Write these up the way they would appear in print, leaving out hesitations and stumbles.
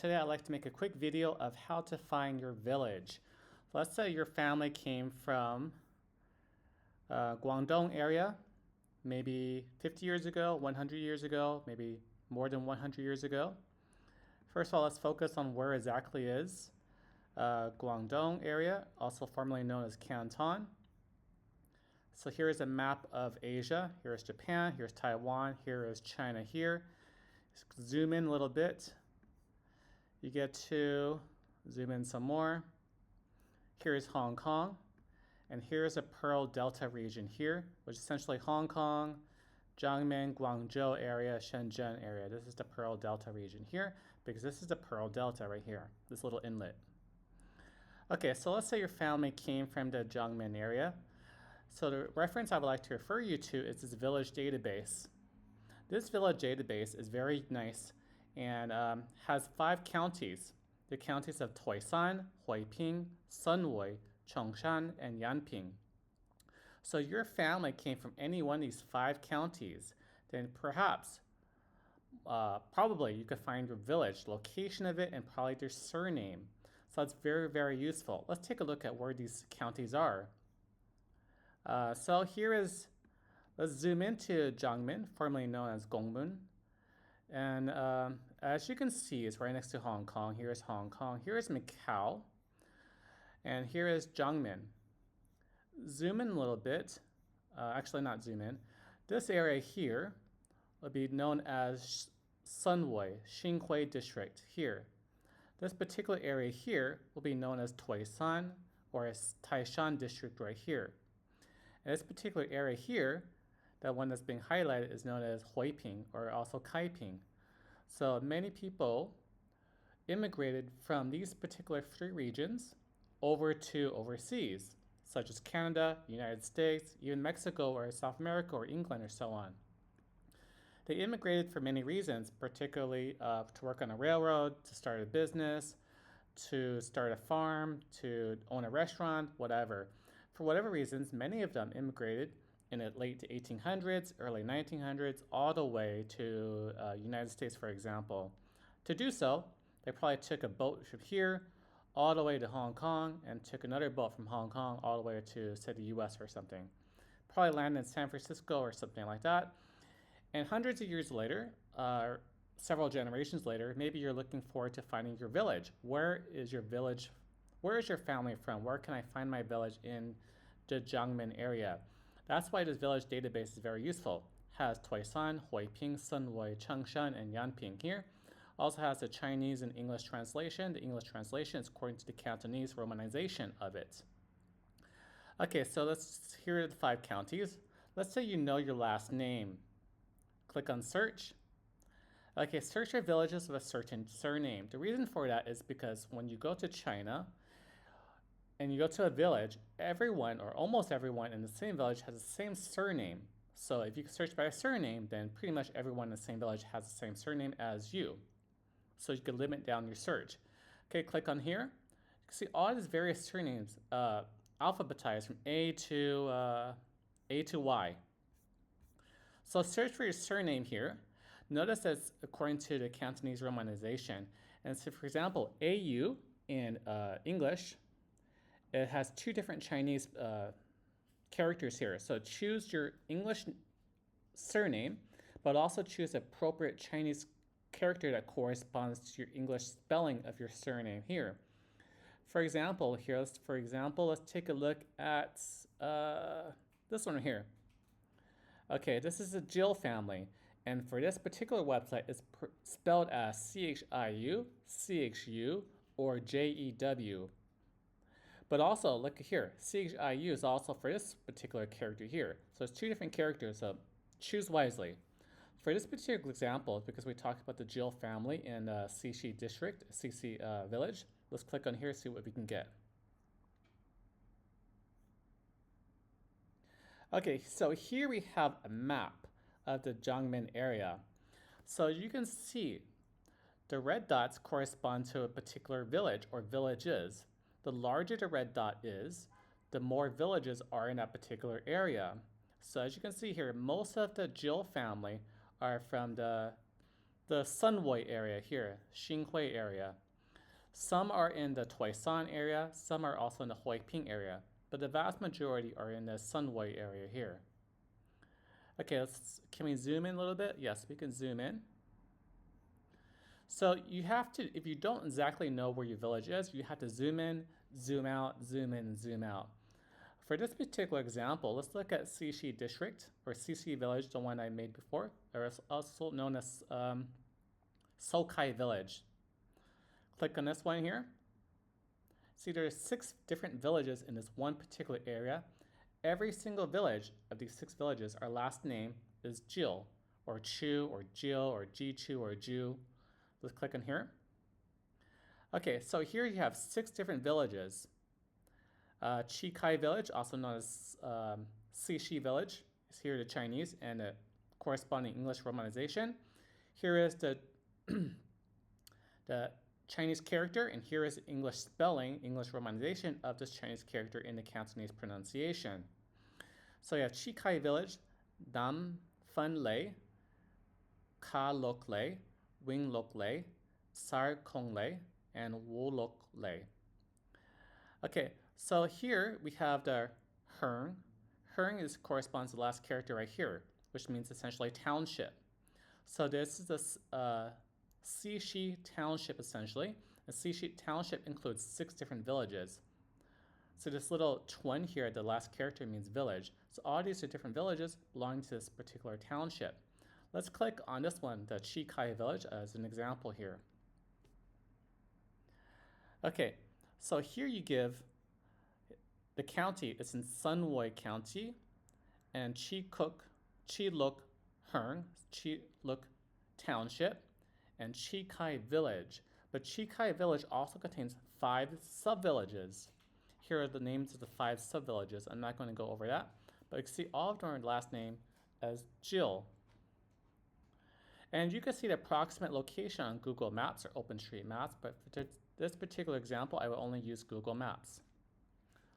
Today I'd like to make a quick video of how to find your village. Let's say your family came from Guangdong area, maybe 50 years ago, 100 years ago, maybe more than 100 years ago. First of all, let's focus on where exactly is Guangdong area, also formerly known as Canton. So here is a map of Asia. Here is Japan, here's Taiwan, here is China here. Zoom in a little bit. You get to zoom in some more. Here is Hong Kong, and here is a Pearl Delta region here, which is essentially Hong Kong, Jiangmen, Guangzhou area, Shenzhen area. This is the Pearl Delta region here, because this is the Pearl Delta right here, this little inlet. Okay, so let's say your family came from the Jiangmen area. So the reference I would like to refer you to is this village database. This village database is very nice and has 5 counties. The counties of Toisan, Huiping, Sunwei, Chongshan, and Yanping. So your family came from any one of these 5 counties, then perhaps, probably you could find your village, location of it, and probably their surname. So that's very, very useful. Let's take a look at where these counties are. So here is, let's zoom into Jiangmen, formerly known as Gongmun. And as you can see, it's right next to Hong Kong. Here is Hong Kong. Here is Macau. And here is Jiangmen. Zoom in a little bit. Actually, not zoom in. This area here will be known as Sunwei, Xinhui District here. This particular area here will be known as Toisan or as Taishan District right here. And this particular area here, that one that's being highlighted, is known as Huiping or also Kaiping. So many people immigrated from these particular 3 regions over to overseas, such as Canada, United States, even Mexico or South America or England or so on. They immigrated for many reasons, particularly to work on a railroad, to start a business, to start a farm, to own a restaurant, whatever. For whatever reasons, many of them immigrated in the late 1800s, early 1900s, all the way to United States, for example. To do so, they probably took a boat from here all the way to Hong Kong and took another boat from Hong Kong all the way to, say, the US or something. Probably landed in San Francisco or something like that. And hundreds of years later, several generations later, maybe you're looking forward to finding your village. Where is your village? Where is your family from? Where can I find my village in the Jiangmen area? That's why this village database is very useful. It has Toisan, Huiping, Sunwei, Chongshan, and Yanping here. Also has the Chinese and English translation. The English translation is according to the Cantonese romanization of it. Okay, so here are the 5 counties. Let's say you know your last name. Click on search. Okay, search your villages with a certain surname. The reason for that is because when you go to China, and you go to a village, everyone or almost everyone in the same village has the same surname. So if you search by a surname, then pretty much everyone in the same village has the same surname as you. So you can limit down your search. Okay, click on here. You can see all these various surnames alphabetized from A to Y. So search for your surname here. Notice that's according to the Cantonese romanization. And so for example, AU in English, it has 2 different Chinese characters here. So choose your English surname, but also choose appropriate Chinese character that corresponds to your English spelling of your surname here. For example, let's take a look at this one here. Okay, this is a Jill family. And for this particular website, it's spelled as CHIU, CHU, or JEW. But also, look here, CHIU is also for this particular character here. So it's 2 different characters, so choose wisely. For this particular example, because we talked about the Jill family in Xixi district, Xixi village, let's click on here, see what we can get. Okay, so here we have a map of the Jiangmen area. So you can see the red dots correspond to a particular village or villages. The larger the red dot is, the more villages are in that particular area. So as you can see here, most of the Jill family are from the the Sunway area here, Xinhui area. Some are in the Toisan area, some are also in the Huiping area, but the vast majority are in the Sunway area here. Okay, can we zoom in a little bit? Yes, we can zoom in. So you have to, if you don't exactly know where your village is, you have to zoom in, zoom out, zoom in, and zoom out. For this particular example, let's look at Xixi District, or Xixi Village, the one I made before, or also known as Sokai Village. Click on this one here. See, there are 6 different villages in this one particular area. Every single village of these 6 villages, our last name is Jill, or Chu, or Jill, or Ji-Chu, or Ju. Let's click on here. Okay, so here you have 6 different villages. Chikai Village, also known as Xixi Village, is here the Chinese and the corresponding English romanization. Here is the the Chinese character, and here is the English spelling, English romanization of this Chinese character in the Cantonese pronunciation. So you have Chikai Village, Dam Fan Lei, Ka Lok Lei, Wing Lok Lei, Sar Kong Lei, and Wu Lok Lei. Okay, so here we have the Heng. Heng corresponds to the last character right here, which means essentially township. So this is a Xixi township essentially. A Xixi township includes 6 different villages. So this little twin here, the last character, means village. So all these are different villages belonging to this particular township. Let's click on this one, the Chikai Village, as an example here. Okay, so here you give the county, it's in Sunway County, and Chi-Luk Heng, Chi-Luk Township, and Chikai Village. But Chikai Village also contains 5 sub-villages. Here are the names of the 5 sub-villages. I'm not going to go over that, but you can see all of them are last name as Jill. And you can see the approximate location on Google Maps or OpenStreetMaps, but for this particular example, I will only use Google Maps.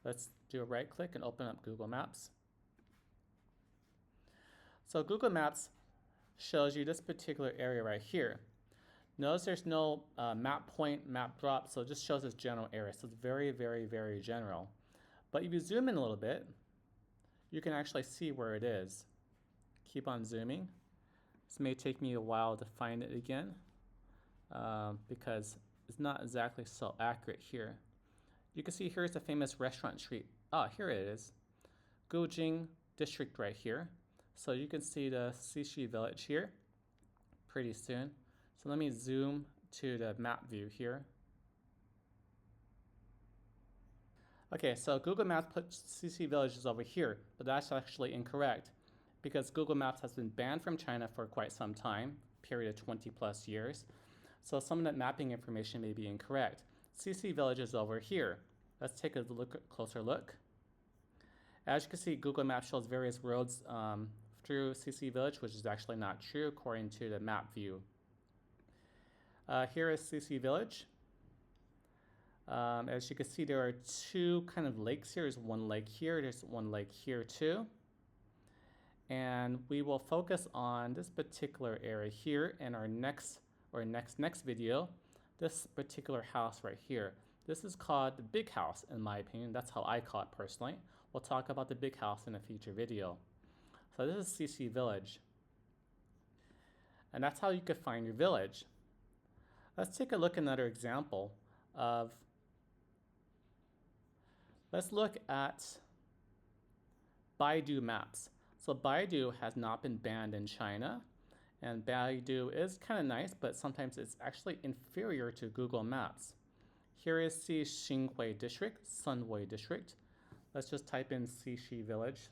Let's do a right click and open up Google Maps. So Google Maps shows you this particular area right here. Notice there's no map point, map drop, so it just shows this general area. So it's very, very, very general. But if you zoom in a little bit, you can actually see where it is. Keep on zooming. This may take me a while to find it again because it's not exactly so accurate here. You can see here's the famous restaurant street. Ah, here it is. Gujing District right here. So you can see the Xixi Village here pretty soon. So let me zoom to the map view here. Okay, so Google Maps puts Xixi Villages over here, but that's actually incorrect because Google Maps has been banned from China for quite some time, period of 20 plus years. So some of that mapping information may be incorrect. Xixi Village is over here. Let's take a closer look. As you can see, Google Maps shows various roads through Xixi Village, which is actually not true according to the map view. Here is Xixi Village. As you can see, there are 2 kind of lakes here. There's one lake here, there's one lake here too. And we will focus on this particular area here in our next video, this particular house right here. This is called the big house, in my opinion. That's how I call it personally. We'll talk about the big house in a future video. So this is Xixi Village. And that's how you could find your village. Let's take a look at another example of, let's look at Baidu Maps. So Baidu has not been banned in China, and Baidu is kind of nice, but sometimes it's actually inferior to Google Maps. Here is Xinhui District, Sunway District. Let's just type in Xixi Village.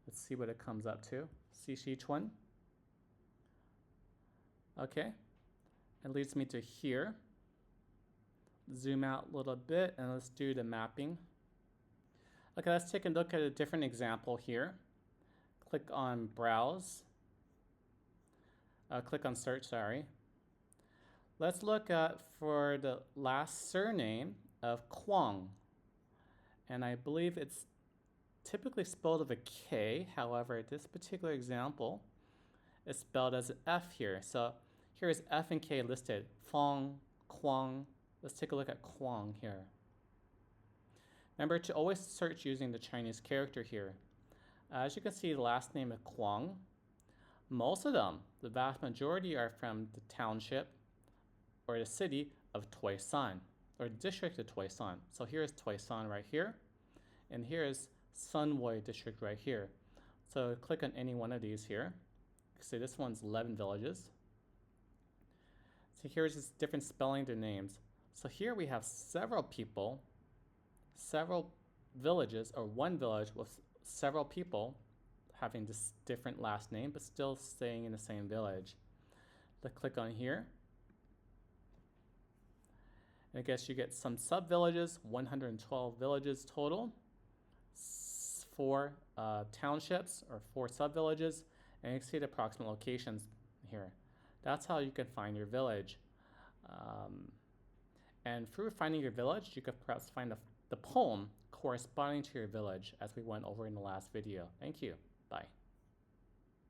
Let's see what it comes up to. Xixi Chuan. Okay, it leads me to here. Zoom out a little bit and let's do the mapping. Okay, let's take a look at a different example here. Click on Browse. Click on Search, sorry. Let's look at for the last surname of Kwong. And I believe it's typically spelled with a K. However, this particular example is spelled as an F here. So Here is F and K listed. Fong, Quang. Let's take a look at Quang here. Remember to always search using the Chinese character here. As you can see, the last name is Quang. Most of them, the vast majority, are from the township or the city of Toisan, or district of Toisan. So here's Toisan right here, and here's Sunway district right here. So click on any one of these here. See, this one's 11 villages. So here's just different spelling of their names. So here we have several people, several villages, or one village with several people having this different last name, but still staying in the same village. Let's click on here. And I guess you get some sub-villages, 112 villages total, 4 townships or 4 sub-villages, and you can see the approximate locations here. That's how you can find your village. And through finding your village, you could perhaps find the poem corresponding to your village, as we went over in the last video. Thank you. Bye.